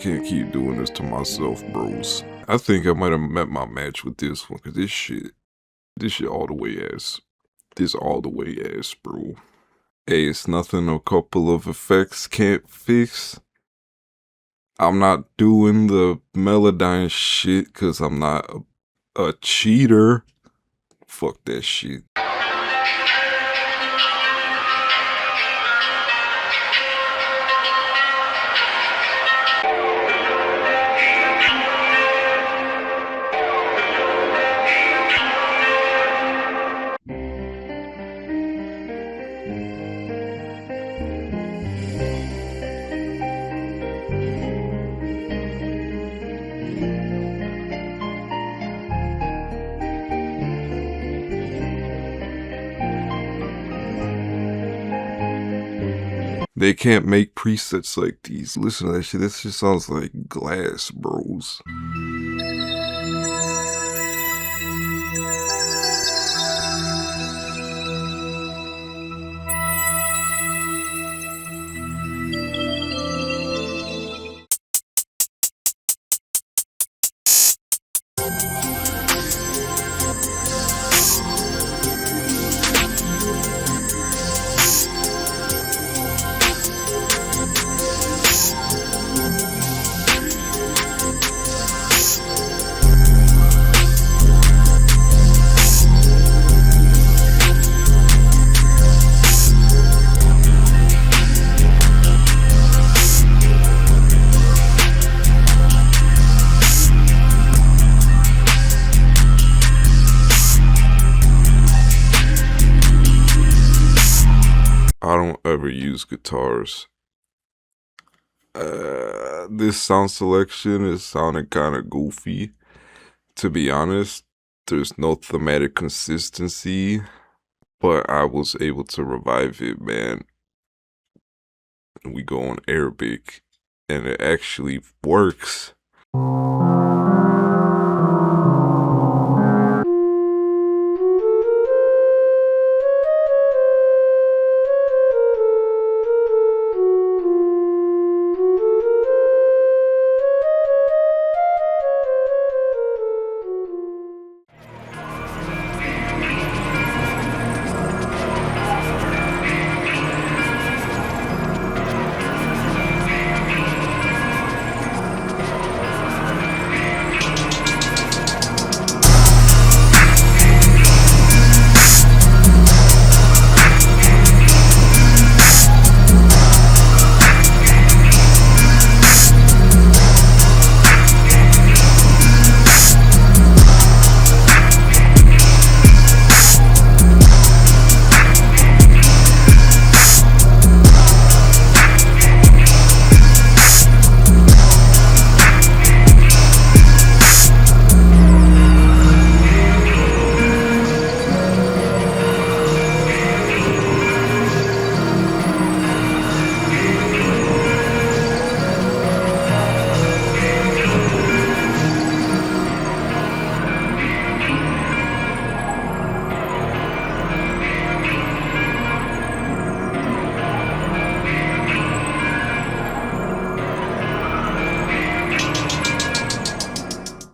can't keep doing this to myself, bros. I think I might have met my match with this one, cause this shit all the way ass. This all the way ass, bro. Hey, it's nothing a couple of effects can't fix. I'm not doing the Melodyne shit cause I'm not a cheater. Fuck that shit. They can't make presets like these. Listen to that shit. This just sounds like glass, bros. I don't ever use guitars. This sound selection is sounding kind of goofy. To be honest, there's no thematic consistency, but I was able to revive it, man. We go on Arabic, and it actually works.